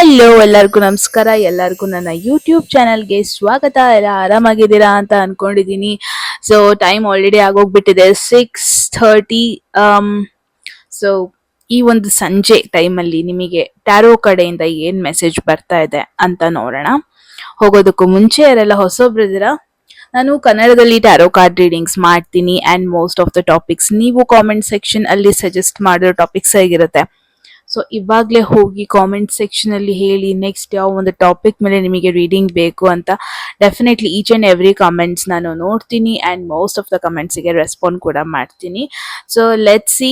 Hello, ಎಲ್ಲರಿಗೂ ನಮಸ್ಕಾರ. ಎಲ್ಲರಿಗೂ ನನ್ನ ಯೂಟ್ಯೂಬ್ ಚಾನಲ್ಗೆ ಸ್ವಾಗತ. ಎಲ್ಲ ಆರಾಮಾಗಿದ್ದೀರಾ ಅಂತ ಅನ್ಕೊಂಡಿದ್ದೀನಿ. ಸೊ ಟೈಮ್ ಆಲ್ರೆಡಿ ಆಗೋಗ್ಬಿಟ್ಟಿದೆ 6:30. ಸೊ ಈ ಒಂದು ಸಂಜೆ ಟೈಮಲ್ಲಿ ನಿಮಗೆ ಟ್ಯಾರೋ ಕಡೆಯಿಂದ ಏನ್ ಮೆಸೇಜ್ ಬರ್ತಾ ಇದೆ ಅಂತ ನೋಡೋಣ. ಹೋಗೋದಕ್ಕೂ ಮುಂಚೆ ಯಾರೆಲ್ಲ ಹೊಸೊಬ್ರಿದ್ದೀರಾ, ನಾನು ಕನ್ನಡದಲ್ಲಿ ಟ್ಯಾರೋ ಕಾರ್ಡ್ ರೀಡಿಂಗ್ಸ್ ಮಾಡ್ತೀನಿ and most of the topics ನೀವು ಕಾಮೆಂಟ್ ಸೆಕ್ಷನ್ ಅಲ್ಲಿ ಸಜೆಸ್ಟ್ ಮಾಡಿರೋ ಟಾಪಿಕ್ಸ್ ಆಗಿರುತ್ತೆ. ಸೊ ಇವಾಗಲೇ ಹೋಗಿ ಕಾಮೆಂಟ್ ಸೆಕ್ಷನ್ ಅಲ್ಲಿ ಹೇಳಿ ನೆಕ್ಸ್ಟ್ ಯಾವ ಒಂದು ಟಾಪಿಕ್ ಮೇಲೆ ನಿಮಗೆ ರೀಡಿಂಗ್ ಬೇಕು ಅಂತ. Definitely each and every comments ನಾನು ನೋಡ್ತೀನಿ ಅಂಡ್ ಮೋಸ್ಟ್ ಆಫ್ ದ ಕಮೆಂಟ್ಸ್ಗೆ ರೆಸ್ಪಾಂಡ್ ಕೂಡ ಮಾಡ್ತೀನಿ. So let see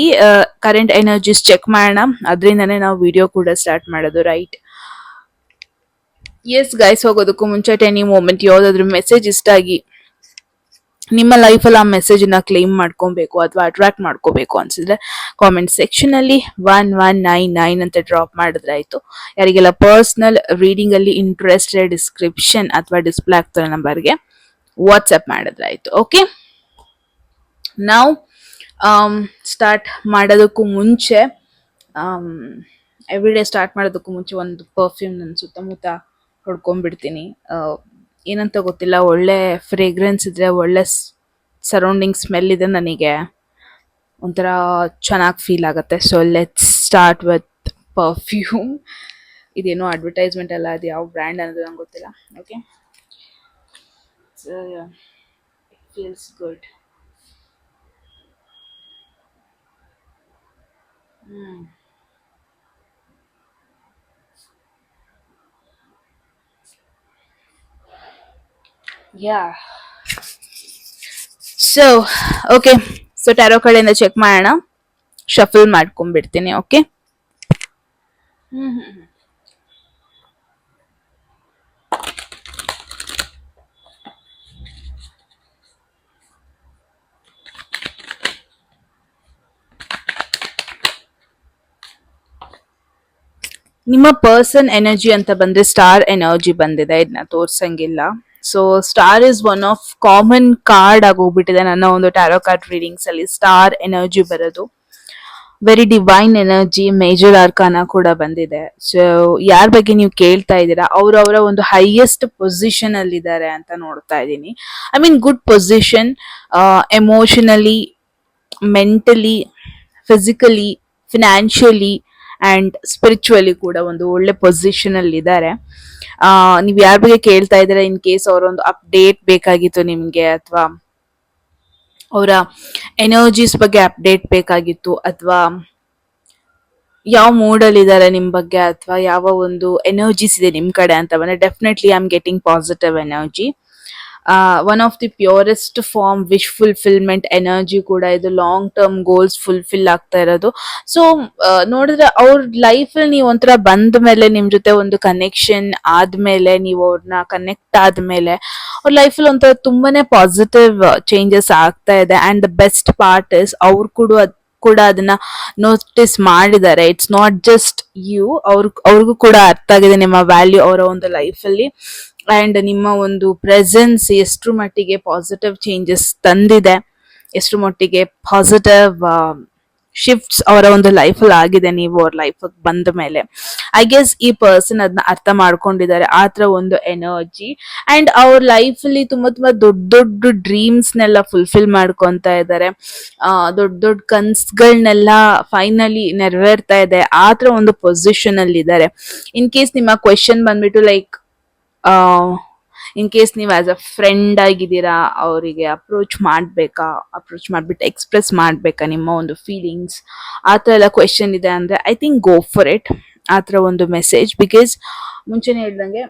current energies check ಮಾಡೋಣ. ಅದರಿಂದನೇ ನಾವು ವಿಡಿಯೋ ಕೂಡ ಸ್ಟಾರ್ಟ್ ಮಾಡೋದು, ರೈಟ್? ಎಸ್ ಗೈಸ್, ಹೋಗೋದಕ್ಕೂ ಮುಂಚೆ ಎನಿ ಮೂಮೆಂಟ್ ಯಾವುದಾದ್ರೂ ಮೆಸೇಜ್ ಇಷ್ಟ ಆಗಿ ನಿಮ್ಮ ಲೈಫಲ್ಲಿ ಆ ಮೆಸೇಜ್ ನ ಕ್ಲೇಮ್ ಮಾಡ್ಕೊಬೇಕು ಅಥವಾ ಅಟ್ರಾಕ್ಟ್ ಮಾಡ್ಕೋಬೇಕು ಅನ್ಸಿದ್ರೆ ಕಾಮೆಂಟ್ ಸೆಕ್ಷನ್ ಅಲ್ಲಿ 1199 ಅಂತ ಡ್ರಾಪ್ ಮಾಡಿದ್ರೆ ಆಯ್ತು. ಯಾರಿಗೆಲ್ಲ ಪರ್ಸನಲ್ ರೀಡಿಂಗ್ ಅಲ್ಲಿ ಇಂಟ್ರೆಸ್ಟೆಡ್ ಡಿಸ್ಕ್ರಿಪ್ಷನ್ ಅಥವಾ ಡಿಸ್ಪ್ಲೇ ಆಗ್ತಿರೋ ನಂಬರ್ಗೆ ವಾಟ್ಸ್ಆಪ್ ಮಾಡಿದ್ರೆ ಆಯ್ತು. ಓಕೆ, ನಾವು ಸ್ಟಾರ್ಟ್ ಮಾಡೋದಕ್ಕೂ ಮುಂಚೆ ಎವ್ರಿ ಡೇ ಸ್ಟಾರ್ಟ್ ಮಾಡೋದಕ್ಕೂ ಮುಂಚೆ ಒಂದು ಪರ್ಫ್ಯೂಮ್ ನನ್ನ ಸುತ್ತಮುತ್ತ ಹೊಡ್ಕೊಂಡ್ಬಿಡ್ತೀನಿ. ಏನಂತ ಗೊತ್ತಿಲ್ಲ, ಒಳ್ಳೆ ಫ್ರೇಗ್ರೆನ್ಸ್ ಇದ್ರೆ, ಒಳ್ಳೆ ಸರೌಂಡಿಂಗ್ ಸ್ಮೆಲ್ ಇದೆ, ನನಗೆ ಒಂಥರ ಚೆನ್ನಾಗಿ ಫೀಲ್ ಆಗುತ್ತೆ. So let's start with perfume. ಇದೇನೋ ಅಡ್ವರ್ಟೈಸ್ಮೆಂಟ್ ಅಲ್ಲ, ಅದು ಯಾವ ಬ್ರ್ಯಾಂಡ್ ಅನ್ನೋದು ನಂಗೆ ಗೊತ್ತಿಲ್ಲ. Okay, it feels good. Yeah, so okay, so tarot ಕಡೆಯಿಂದ ಚೆಕ್ ಮಾಡೋಣ. ಶಫಲ್ ಮಾಡ್ಕೊಂಡ್ಬಿಡ್ತೀನಿ. ಓಕೆ, ನಿಮ್ಮ ಪರ್ಸನ್ ಎನರ್ಜಿ ಅಂತ ಬಂದ್ರೆ ಸ್ಟಾರ್ ಎನರ್ಜಿ ಬಂದಿದೆ. ಇದನ್ನ ತೋರ್ಸಂಗಿಲ್ಲ. So star is one of common card ಆಗೋಗ್ಬಿಟ್ಟಿದೆ ನನ್ನ ಒಂದು ಟ್ಯಾರೋ ಕಾರ್ಡ್ ರೀಡಿಂಗ್ಸ್ ಅಲ್ಲಿ. ಸ್ಟಾರ್ ಎನರ್ಜಿ ಬರೋದು very divine energy. Major arcana ಕೂಡ ಬಂದಿದೆ. ಸೊ ಯಾರ ಬಗ್ಗೆ ನೀವು ಕೇಳ್ತಾ ಇದ್ದೀರಾ, ಅವರ ಒಂದು ಹೈಯೆಸ್ಟ್ ಪೊಸಿಷನ್ ಅಲ್ಲಿ ಇದ್ದಾರೆ ಅಂತ ನೋಡ್ತಾ ಇದ್ದೀನಿ. I mean good position, emotionally, mentally, physically, financially and spiritually ಕೂಡ ಒಂದು ಒಳ್ಳೆ ಪೊಸಿಷನ್ ಅಲ್ಲಿ ಇದ್ದಾರೆ. ನೀವು ಯಾರ ಬಗ್ಗೆ ಕೇಳ್ತಾ ಇದ್ದೀರಾ, ಇನ್ ಕೇಸ್ ಅವರೊಂದು ಅಪ್ಡೇಟ್ ಬೇಕಾಗಿತ್ತು ನಿಮ್ಗೆ, ಅಥವಾ ಅವರ ಎನರ್ಜೀಸ್ ಬಗ್ಗೆ ಅಪ್ಡೇಟ್ ಬೇಕಾಗಿತ್ತು, ಅಥವಾ ಯಾವ ಮೂಡ್ ಅಲ್ಲಿ ಇದ್ದಾರೆ ನಿಮ್ ಬಗ್ಗೆ, ಅಥವಾ ಯಾವ ಒಂದು ಎನರ್ಜೀಸ್ ಇದೆ ನಿಮ್ ಕಡೆ ಅಂತ ಬಂದ್ರೆ definitely I am getting positive energy. One of the purest form wish fulfilment energy ಕೂಡ ಇದು. ಲಾಂಗ್ ಟರ್ಮ್ ಗೋಲ್ಸ್ ಫುಲ್ಫಿಲ್ ಆಗ್ತಾ ಇರೋದು. ಸೊ ನೋಡಿದ್ರೆ ಅವ್ರ ಲೈಫ್ ಅಲ್ಲಿ ನೀವು ಒಂಥರ ಬಂದ ಮೇಲೆ, ನಿಮ್ ಜೊತೆ ಒಂದು ಕನೆಕ್ಷನ್ ಆದ್ಮೇಲೆ, ನೀವು ಅವ್ರನ್ನ ಕನೆಕ್ಟ್ ಆದ್ಮೇಲೆ ಅವ್ರ ಲೈಫಲ್ಲಿ ಒಂಥರ ತುಂಬಾನೇ ಪಾಸಿಟಿವ್ ಚೇಂಜಸ್ ಆಗ್ತಾ ಇದೆ. And the best part is ಅವ್ರು ಕೂಡ ಅದನ್ನ ನೋಟಿಸ್ ಮಾಡಿದ್ದಾರೆ. ಇಟ್ಸ್ ನಾಟ್ ಜಸ್ಟ್ ಯು, ಅವ್ರಿಗೂ ಕೂಡ ಅರ್ಥ ಆಗಿದೆ ನಿಮ್ಮ ವ್ಯಾಲ್ಯೂ ಅವರ ಒಂದು ಲೈಫ್ ಅಲ್ಲಿ. ಅಂಡ್ ನಿಮ್ಮ ಒಂದು ಪ್ರೆಸೆನ್ಸ್ ಎಷ್ಟರ ಮಟ್ಟಿಗೆ ಪಾಸಿಟಿವ್ ಚೇಂಜಸ್ ತಂದಿದೆ, ಎಷ್ಟರ ಮಟ್ಟಿಗೆ ಪಾಸಿಟಿವ್ ಶಿಫ್ಟ್ಸ್ ಅವರ ಒಂದು ಲೈಫಲ್ಲಿ ಆಗಿದೆ ನೀವು ಅವ್ರ ಲೈಫ್ ಬಂದ ಮೇಲೆ. ಐ ಗೆಸ್ ಈ ಪರ್ಸನ್ ಅದನ್ನ ಅರ್ಥ ಮಾಡ್ಕೊಂಡಿದ್ದಾರೆ, ಆತರ ಒಂದು ಎನರ್ಜಿ. ಅಂಡ್ ಅವ್ರ ಲೈಫ್ ಅಲ್ಲಿ ತುಂಬಾ ದೊಡ್ಡ ದೊಡ್ಡ ಡ್ರೀಮ್ಸ್ ನೆಲ್ಲ ಫುಲ್ಫಿಲ್ ಮಾಡ್ಕೊಂತ ಇದ್ದಾರೆ. ದೊಡ್ಡ ದೊಡ್ಡ ಕನ್ಸ್ಗಳನ್ನೆಲ್ಲ ಫೈನಲಿ ನೆರವೇರ್ತಾ ಇದೆ, ಆತರ ಒಂದು ಪೊಸಿಷನ್ ಅಲ್ಲಿ ಇದ್ದಾರೆ. ಇನ್ ಕೇಸ್ ನಿಮ್ಮ ಕ್ವೆಶನ್ ಬಂದ್ಬಿಟ್ಟು ಲೈಕ್, ಇನ್ ಕೇಸ್ ನೀವು ಆಸ್ ಅ ಫ್ರೆಂಡ್ ಆಗಿದ್ದೀರಾ, ಅವರಿಗೆ ಅಪ್ರೋಚ್ ಮಾಡ್ಬಿಟ್ಟು ಎಕ್ಸ್ಪ್ರೆಸ್ ಮಾಡ್ಬೇಕಾ ನಿಮ್ಮ ಒಂದು ಫೀಲಿಂಗ್ಸ್, ಆ ಥರ ಎಲ್ಲ ಕ್ವೆಶನ್ ಇದೆ ಅಂದ್ರೆ I think go for it. ಆ ಥರ ಒಂದು ಮೆಸೇಜ್. ಬಿಕಾಸ್ ಮುಂಚೆನೆ ಹೇಳ್ದಂಗೆ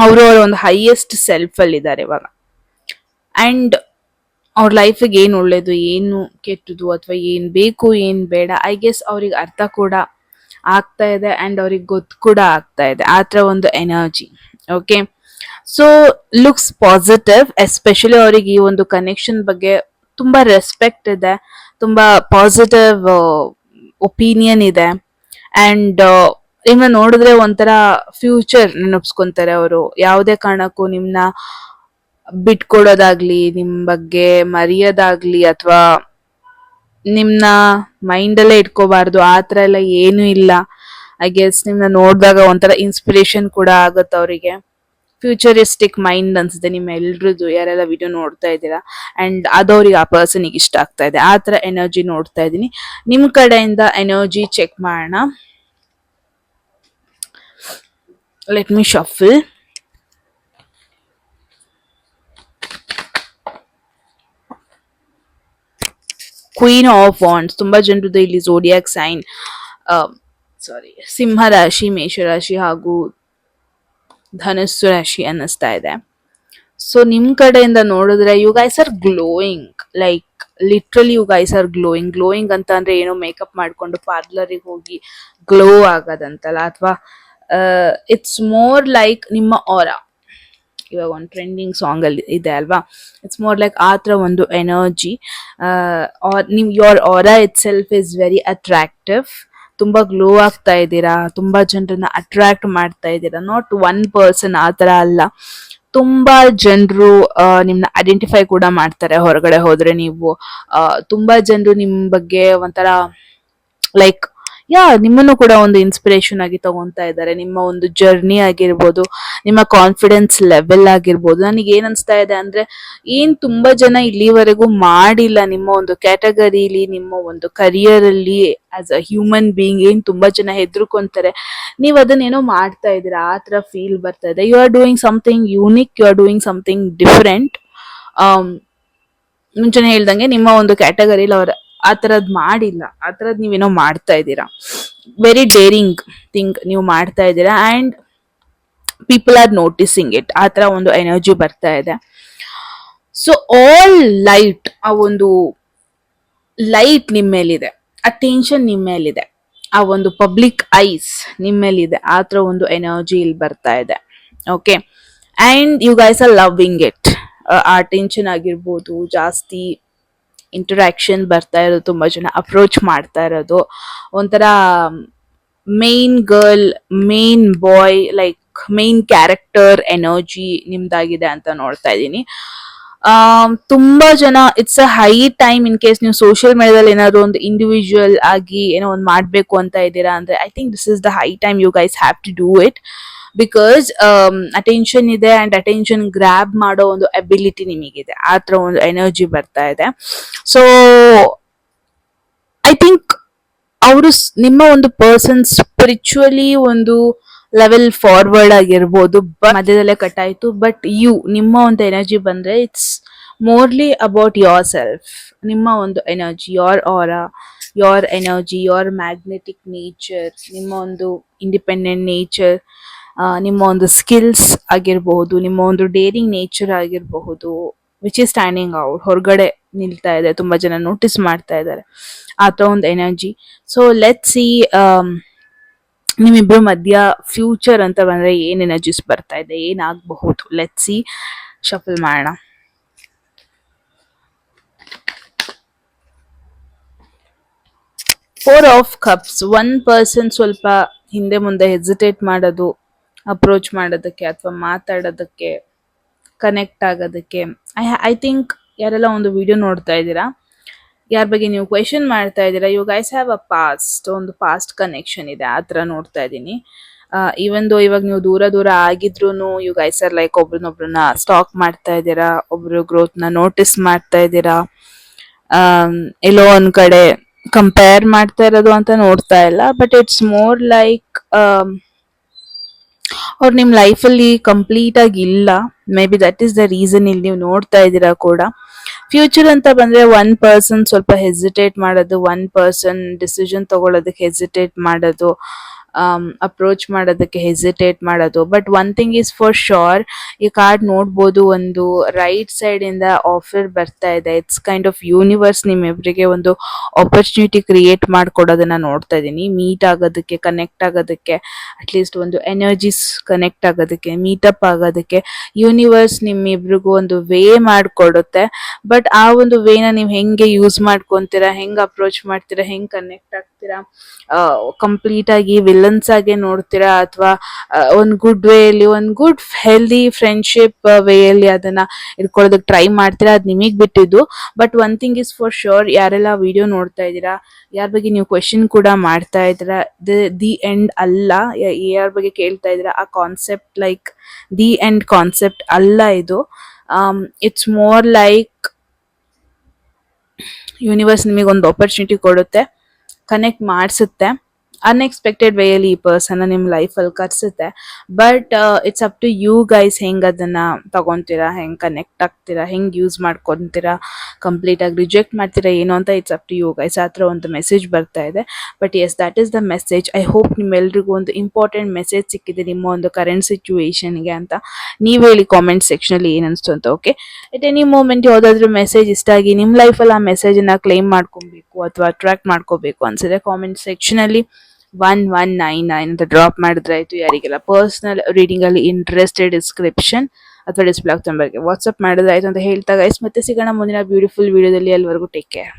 ಅವರು ಅವರ ಒಂದು ಹೈಯೆಸ್ಟ್ ಸೆಲ್ಫ್ ಅಲ್ಲಿ ಇದ್ದಾರೆ ಇವಾಗ. ಅಂಡ್ ಅವ್ರ ಲೈಫಿಗೆ ಏನು ಒಳ್ಳೇದು, ಏನು ಕೆಟ್ಟದು, ಅಥವಾ ಏನ್ ಬೇಕು ಏನ್ ಬೇಡ, ಐ ಗೆಸ್ ಅವ್ರಿಗೆ ಅರ್ಥ ಕೂಡ ಆಗ್ತಾ ಇದೆ ಅಂಡ್ ಅವ್ರಿಗೆ ಗೊತ್ತು ಕೂಡ ಆಗ್ತಾ ಇದೆ. ಆ ಥರ ಒಂದು energy. Okay, so looks positive. Especially ಅವರಿಗೆ ಈ ಒಂದು ಕನೆಕ್ಷನ್ ಬಗ್ಗೆ ತುಂಬಾ ರೆಸ್ಪೆಕ್ಟ್ ಇದೆ, ತುಂಬಾ ಪಾಸಿಟಿವ್ ಒಪಿನಿಯನ್ ಇದೆ. ಅಂಡ್ ನಿಮ್ನ ನೋಡಿದ್ರೆ ಒಂಥರ ಫ್ಯೂಚರ್ ನೆನಪಿಸ್ಕೊಂತಾರೆ ಅವರು. ಯಾವುದೇ ಕಾರಣಕ್ಕೂ ನಿಮ್ನ ಬಿಟ್ಕೊಡೋದಾಗ್ಲಿ, ನಿಮ್ ಬಗ್ಗೆ ಮರೆಯೋದಾಗ್ಲಿ, ಅಥವಾ ನಿಮ್ನ ಮೈಂಡಲ್ಲೇ ಇಟ್ಕೋಬಾರ್ದು, ಆ ಥರ ಎಲ್ಲ ಏನೂ ಇಲ್ಲ. ಐ ಗೆಸ್ ನಿಮ್ನ ನೋಡಿದಾಗ ಒಂಥರ ಇನ್ಸ್ಪಿರೇಷನ್ ಕೂಡ ಆಗುತ್ತೆ ಅವರಿಗೆ. ಫ್ಯೂಚರಿಸ್ಟಿಕ್ ಮೈಂಡ್ ಅನ್ಸುತ್ತೆ ನಿಮ್ಮ ಎಲ್ರದ್ದು, ಯಾರೆಲ್ಲ ವಿಡಿಯೋ ನೋಡ್ತಾ ಇದ್ದೀರಾ. ಅಂಡ್ ಅದವ್ರಿಗೆ ಆ ಪರ್ಸನಿಗೆ ಇಷ್ಟ ಆಗ್ತಾ ಇದೆ, ಆ ಥರ ಎನರ್ಜಿ ನೋಡ್ತಾ ಇದ್ದೀನಿ. ನಿಮ್ಮ ಕಡೆಯಿಂದ ಎನರ್ಜಿ ಚೆಕ್ ಮಾಡೋಣ. Let me shuffle. Queen of wands. ತುಂಬಾ ಜನರದ್ದು ಇಲ್ಲಿ ಝೋಡಿಯಾಕ್ ಸೈನ್, ಸಿಂಹ ರಾಶಿ, ಮೇಷರಾಶಿ ಹಾಗೂ ಧನಸ್ಸು ರಾಶಿ ಅನ್ನಿಸ್ತಾ ಇದೆ. ಸೊ ನಿಮ್ ಕಡೆಯಿಂದ ನೋಡಿದ್ರೆ you guys are glowing, like literally you guys are glowing. Glowing ಅಂತ ಅಂದ್ರೆ ಏನೋ ಮೇಕಪ್ ಮಾಡ್ಕೊಂಡು ಪಾರ್ಲರಿಗೆ ಹೋಗಿ ಗ್ಲೋ ಆಗೋದಂತಲ್ಲ, ಅಥವಾ ಇಟ್ಸ್ ಮೋರ್ ಲೈಕ್ ನಿಮ್ಮ ಆರಾ. ಇವಾಗ ಒಂದು ಟ್ರೆಂಡಿಂಗ್ ಸಾಂಗ್ ಅಲ್ಲಿ ಇದೆ ಅಲ್ವಾ, ಇಟ್ಸ್ ಮೋರ್ ಲೈಕ್ ಆ ಥರ ಒಂದು energy. Your aura itself is very attractive. ತುಂಬಾ ಗ್ಲೋ ಆಗ್ತಾ ಇದ್ದೀರಾ, ತುಂಬಾ ಜನರನ್ನ ಅಟ್ರಾಕ್ಟ್ ಮಾಡ್ತಾ ಇದ್ದೀರಾ. ನಾಟ್ ಒನ್ ಪರ್ಸನ್ ಆ ಥರ ಅಲ್ಲ, ತುಂಬಾ ಜನರು ನಿಮ್ನ ಐಡೆಂಟಿಫೈ ಕೂಡ ಮಾಡ್ತಾರೆ ಹೊರಗಡೆ ಹೋದ್ರೆ. ನೀವು ತುಂಬಾ ಜನರು ನಿಮ್ ಬಗ್ಗೆ ಒಂಥರ ಲೈಕ್ ನಿಮ್ಮನ್ನು ಕೂಡ ಒಂದು ಇನ್ಸ್ಪಿರೇಷನ್ ಆಗಿ ತಗೊಂತಾ ಇದ್ದಾರೆ. ನಿಮ್ಮ ಒಂದು ಜರ್ನಿ ಆಗಿರ್ಬೋದು, ನಿಮ್ಮ ಕಾನ್ಫಿಡೆನ್ಸ್ ಲೆವೆಲ್ ಆಗಿರ್ಬೋದು. ನನಗೆ ಏನ್ ಅನ್ಸ್ತಾ ಇದೆ ಅಂದ್ರೆ, ಏನ್ ತುಂಬಾ ಜನ ಇಲ್ಲಿವರೆಗೂ ಮಾಡಿಲ್ಲ ನಿಮ್ಮ ಒಂದು ಕ್ಯಾಟಗರಿಲಿ, ನಿಮ್ಮ ಒಂದು ಕರಿಯರ್ ಅಲ್ಲಿ ಆಸ್ ಅ ಹ್ಯೂಮನ್ ಬೀಯಿಂಗ್. ಏನ್ ತುಂಬಾ ಜನ ಹೆದರ್ಕೊಂತಾರೆ, ನೀವ್ ಅದನ್ನೇನೋ ಮಾಡ್ತಾ ಇದ್ದೀರಾ, ಆ ತರ ಫೀಲ್ ಬರ್ತಾ ಇದೆ. You are doing something unique, you are doing something different. ಮುಂಚೆನೆ ಹೇಳ್ದಂಗೆ ನಿಮ್ಮ ಒಂದು ಕ್ಯಾಟಗರಿಲಿ ಅವ್ರ ಆ ತರದ್ ಮಾಡಿಲ್ಲ, ಆ ತರದ್ ನೀವೇನೋ ಮಾಡ್ತಾ ಇದ್ದೀರಾ. ವೆರಿ ಡೇರಿಂಗ್ ಥಿಂಗ್ ನೀವು ಮಾಡ್ತಾ ಇದ್ದೀರಾ. And people are noticing it, ಆ ತರ ಒಂದು ಎನರ್ಜಿ ಬರ್ತಾ ಇದೆ. ಸೊ ಆಲ್ ಲೈಟ್, ಆ ಒಂದು ಲೈಟ್ ನಿಮ್ಮ ಮೇಲಿದೆ, ಅಟೆನ್ಷನ್ ನಿಮ್ಮ ಮೇಲಿದೆ, ಆ ಒಂದು ಪಬ್ಲಿಕ್ ಐಸ್ ನಿಮ್ಮ ಮೇಲಿದೆ. ಆ ತರ ಒಂದು ಎನರ್ಜಿ ಇಲ್ಲಿ ಬರ್ತಾ ಇದೆ. Okay, and you guys are loving it. ಆ ಟೆನ್ಷನ್ ಆಗಿರ್ಬೋದು, ಜಾಸ್ತಿ ಇಂಟರಾಕ್ಷನ್ ಬರ್ತಾ ಇರೋದು, ತುಂಬಾ ಜನ ಅಪ್ರೋಚ್ ಮಾಡ್ತಾ ಇರೋದು, ಒಂಥರ ಮೇನ್ ಗರ್ಲ್, ಮೇನ್ ಬಾಯ್, ಲೈಕ್ ಮೇನ್ ಕ್ಯಾರೆಕ್ಟರ್ ಎನರ್ಜಿ ನಿಮ್ದಾಗಿದೆ ಅಂತ ನೋಡ್ತಾ ಇದ್ದೀನಿ. ತುಂಬಾ ಜನ it's a high time, in case ನೀವು ಸೋಷಿಯಲ್ ಮೀಡಿಯಾದಲ್ಲಿ ಏನಾದ್ರು ಒಂದು ಇಂಡಿವಿಜುವಲ್ ಆಗಿ ಏನೋ ಒಂದು ಮಾಡ್ಬೇಕು ಅಂತ ಇದ್ದೀರಾ ಅಂದ್ರೆ, I think this is the high time you guys have to do it. Because attention ಇದೆ, ಅಂಡ್ ಅಟೆನ್ಷನ್ ಗ್ರ್ಯಾಬ್ ಮಾಡೋ ಒಂದು ಅಬಿಲಿಟಿ ನಿಮಗಿದೆ. ಆ ತರ ಒಂದು ಎನರ್ಜಿ ಬರ್ತಾ ಇದೆ. ಸೊ ಐ ಥಿಂಕ್ ಅವರು ನಿಮ್ಮ ಒಂದು ಪರ್ಸನ್ ಸ್ಪಿರಿಚುವಲಿ ಒಂದು ಲೆವೆಲ್ ಫಾರ್ವರ್ಡ್ ಆಗಿರ್ಬೋದು, ಮಧ್ಯದಲ್ಲೇ ಕಟ್ ಆಯ್ತು. ಬಟ್ ನಿಮ್ಮ ಒಂದು ಎನರ್ಜಿ ಬಂದ್ರೆ it's morely about yourself. ನಿಮ್ಮ ಒಂದು energy, your aura, your energy, your magnetic nature, ನಿಮ್ಮ ಒಂದು ಇಂಡಿಪೆಂಡೆಂಟ್ ನೇಚರ್, ನಿಮ್ಮ ಒಂದು ಸ್ಕಿಲ್ಸ್ ಆಗಿರಬಹುದು, ನಿಮ್ಮ ಒಂದು ಡೇರಿಂಗ್ ನೇಚರ್ ಆಗಿರಬಹುದು, ವಿಚ್ ಇಸ್ ಸ್ಟ್ಯಾಂಡಿಂಗ್ ಔಟ್, ಹೊರಗಡೆ ನಿಲ್ತಾ ಇದೆ, ತುಂಬಾ ಜನ ನೋಟಿಸ್ ಮಾಡ್ತಾ ಇದ್ದಾರೆ, ಆ ಥರ ಒಂದು ಎನರ್ಜಿ. ಸೊ ಲೆಟ್ ಸಿ ನಿಮ್ಮಿಬ್ರು ಮಧ್ಯ ಫ್ಯೂಚರ್ ಅಂತ ಬಂದ್ರೆ ಏನ್ ಎನರ್ಜಿಸ್ ಬರ್ತಾ ಇದೆ, ಏನಾಗಬಹುದು. ಲೆಟ್ ಸಿ, ಶಫಲ್ ಮಾಡೋಣ. 4 ಆಫ್ ಕಪ್ಸ್. ಒನ್ ಪರ್ಸನ್ ಸ್ವಲ್ಪ ಹಿಂದೆ ಮುಂದೆ ಹೆಸಿಟೇಟ್ ಮಾಡೋದು, ಅಪ್ರೋಚ್ ಮಾಡೋದಕ್ಕೆ ಅಥವಾ ಮಾತಾಡೋದಕ್ಕೆ, ಕನೆಕ್ಟ್ ಆಗೋದಕ್ಕೆ. ಐ ಥಿಂಕ್ ಯಾರೆಲ್ಲ ಒಂದು ವಿಡಿಯೋ ನೋಡ್ತಾ ಇದ್ದೀರಾ, ಯಾರ ಬಗ್ಗೆ ನೀವು ಕ್ವೆಶನ್ ಮಾಡ್ತಾ ಇದ್ದೀರಾ, you guys have a past, ಒಂದು ಪಾಸ್ಟ್ ಕನೆಕ್ಷನ್ ಇದೆ, ಆ ಥರ ನೋಡ್ತಾ ಇದ್ದೀನಿ. ಈವನ್ ದೋ ಇವಾಗ ನೀವು ದೂರ ದೂರ ಆಗಿದ್ರು ಯು ಗೈಸ್ ಆರ್ ಲೈಕ್ ಒಬ್ರನ್ನೊಬ್ರನ್ನ ಸ್ಟಾಕ್ ಮಾಡ್ತಾ ಇದ್ದೀರಾ, ಒಬ್ರು ಗ್ರೋತ್ನ ನೋಟಿಸ್ ಮಾಡ್ತಾ ಇದ್ದೀರಾ. ಎಲ್ಲೋ ಒಂದ್ ಕಡೆ ಕಂಪೇರ್ ಮಾಡ್ತಾ ಇರೋದು ಅಂತ ನೋಡ್ತಾ ಇಲ್ಲ, ಬಟ್ ಇಟ್ಸ್ ಮೋರ್ ಲೈಕ್ ಅವ್ರು ನಿಮ್ ಲೈಫಲ್ಲಿ ಕಂಪ್ಲೀಟ್ ಆಗಿ ಇಲ್ಲ. May be that is the reason ಇಲ್ಲಿ ನೀವು ನೋಡ್ತಾ ಇದ್ದೀರಾ ಕೂಡ. ಫ್ಯೂಚರ್ ಅಂತ ಬಂದ್ರೆ ಒನ್ ಪರ್ಸನ್ ಸ್ವಲ್ಪ ಹೆಸಿಟೇಟ್ ಮಾಡೋದು, ಒನ್ ಪರ್ಸನ್ ಡಿಸಿಷನ್ ತಗೊಳ್ಳೋದಕ್ಕೆ ಹೆಸಿಟೇಟ್ ಮಾಡೋದು, ಅಪ್ರೋಚ್ ಮಾಡೋದಕ್ಕೆ ಹೆಸಿಟೇಟ್ ಮಾಡೋದು. But one thing is for sure, ಈ ಕಾರ್ಡ್ ನೋಡ್ಬೋದು, ಒಂದು ರೈಟ್ ಸೈಡ್ ಇಂದ ಆಫರ್ ಬರ್ತಾ ಇದೆ. ಇಟ್ಸ್ ಕೈಂಡ್ ಆಫ್ ಯೂನಿವರ್ಸ್ ನಿಮ್ಮಿಬ್ಬರಿಗೆ ಒಂದು ಆಪರ್ಚುನಿಟಿ ಕ್ರಿಯೇಟ್ ಮಾಡ್ಕೊಡೋದನ್ನ ನೋಡ್ತಾ ಇದ್ದೀನಿ. ಮೀಟ್ ಆಗೋದಕ್ಕೆ, ಕನೆಕ್ಟ್ ಆಗೋದಕ್ಕೆ, ಅಟ್ಲೀಸ್ಟ್ ಒಂದು ಎನರ್ಜೀಸ್ ಕನೆಕ್ಟ್ ಆಗೋದಕ್ಕೆ, ಮೀಟಪ್ ಆಗೋದಕ್ಕೆ ಯೂನಿವರ್ಸ್ ನಿಮ್ಮಿಬ್ರಿಗೂ ಒಂದು ವೇ ಮಾಡ್ಕೊಡುತ್ತೆ. ಬಟ್ ಆ ಒಂದು ವೇನ ನೀವು ಹೆಂಗೆ ಯೂಸ್ ಮಾಡ್ಕೊಂತೀರಾ, ಹೆಂಗ್ ಅಪ್ರೋಚ್ ಮಾಡ್ತೀರಾ, ಹೆಂಗ್ ಕನೆಕ್ಟ್ ಆಗ್ತೀರಾ, ಕಂಪ್ಲೀಟ್ ಆಗಿ ವಿಲ್ ವಿಲನ್ಸ್ ಆಗಿ ನೋಡ್ತೀರಾ ಅಥವಾ ಒಂದು ಗುಡ್ ವೇಯಲ್ಲಿ ಒಂದು ಗುಡ್ ಹೆಲ್ದಿ ಫ್ರೆಂಡ್ಶಿಪ್ ವೇಯಲ್ಲಿ ಅದನ್ನ ಇಟ್ಕೊಳ್ಳೋದಕ್ಕೆ ಟ್ರೈ ಮಾಡ್ತೀರಾ, ಅದು ನಿಮಗೆ ಬಿಟ್ಟಿದ್ದು. But one thing is for sure, ಯಾರೆಲ್ಲ ವಿಡಿಯೋ ನೋಡ್ತಾ ಇದ್ದೀರಾ, ಯಾರ ಬಗ್ಗೆ ನೀವು ಕ್ವೆಶನ್ ಕೂಡ ಮಾಡ್ತಾ ಇದ್ದೀರಾ, ದಿ ಎಂಡ್ ಅಲ್ಲ. ಯಾರ ಬಗ್ಗೆ ಕೇಳ್ತಾ ಇದ್ದೀರಾ, ಆ concept like the end concept ಅಲ್ಲ ಇದು. ಇಟ್ಸ್ ಮೋರ್ ಲೈಕ್ ಯೂನಿವರ್ಸ್ ನಿಮಗೊಂದು ಆಪರ್ಚುನಿಟಿ ಕೊಡುತ್ತೆ, ಕನೆಕ್ಟ್ ಮಾಡಿಸುತ್ತೆ, ಅನ್ಎಕ್ಸ್ಪೆಕ್ಟೆಡ್ ವೇಯಲ್ಲಿ ಈ ಪರ್ಸನ್ನ ನಿಮ್ಮ ಲೈಫಲ್ಲಿ ಕರ್ಸುತ್ತೆ. But it's up to you guys, ಹೆಂಗೆ ಅದನ್ನು ತಗೊತೀರಾ, ಹೆಂಗೆ ಕನೆಕ್ಟ್ ಆಗ್ತೀರಾ, ಹೆಂಗೆ ಯೂಸ್ ಮಾಡ್ಕೊತೀರಾ, ಕಂಪ್ಲೀಟಾಗಿ ರಿಜೆಕ್ಟ್ ಮಾಡ್ತೀರಾ ಏನು ಅಂತ it's up to you guys. ಆ ಥರ ಒಂದು ಮೆಸೇಜ್ ಬರ್ತಾ ಇದೆ. But yes, that is the message. I hope ನಿಮ್ಮೆಲ್ರಿಗೂ ಒಂದು ಇಂಪಾರ್ಟೆಂಟ್ ಮೆಸೇಜ್ ಸಿಕ್ಕಿದೆ ನಿಮ್ಮ ಒಂದು ಕರೆಂಟ್ ಸಿಚುವೇಶನ್ಗೆ ಅಂತ. ನೀವು ಹೇಳಿ ಕಾಮೆಂಟ್ ಸೆಕ್ಷನಲ್ಲಿ ಏನು ಅನಿಸ್ತು ಅಂತ. ಓಕೆ, ಎಟ್ ಎನಿ ಮೂಮೆಂಟ್ ಯಾವುದಾದ್ರೂ ಮೆಸೇಜ್ ಇಷ್ಟ ಆಗಿ ನಿಮ್ಮ ಲೈಫಲ್ಲಿ ಆ ಮೆಸೇಜನ್ನು ಕ್ಲೈಮ್ ಮಾಡ್ಕೊಬೇಕು ಅಥವಾ ಅಟ್ರಾಕ್ಟ್ ಮಾಡ್ಕೋಬೇಕು ಅನ್ಸಿದ್ರೆ ಕಾಮೆಂಟ್ ಸೆಕ್ಷನಲ್ಲಿ 1199 ಅಂತ ಡ್ರಾಪ್ ಮಾಡಿದ್ರೆ ಆಯಿತು. ಯಾರಿಗೆಲ್ಲ ಪರ್ಸನಲ್ ರೀಡಿಂಗಲ್ಲಿ ಇಂಟ್ರೆಸ್ಟೆಡ್ ಡಿಸ್ಕ್ರಿಪ್ಷನ್ ಅಥವಾ ಡಿಸ್ಪ್ಲೇ ನಂಬರ್ಗೆ ವಾಟ್ಸಪ್ ಮಾಡಿದ್ರೆ ಆಯಿತು ಅಂತ ಹೇಳ್ತಾ ಗೈಸ್, ಮತ್ತೆ ಸಿಗೋಣ ಮುಂದಿನ ಬ್ಯೂಟಿಫುಲ್ ವಿಡಿಯೋದಲ್ಲಿ. ಅಲ್ಲಿವರೆಗೂ ಟೇಕ್ ಕೇರ್.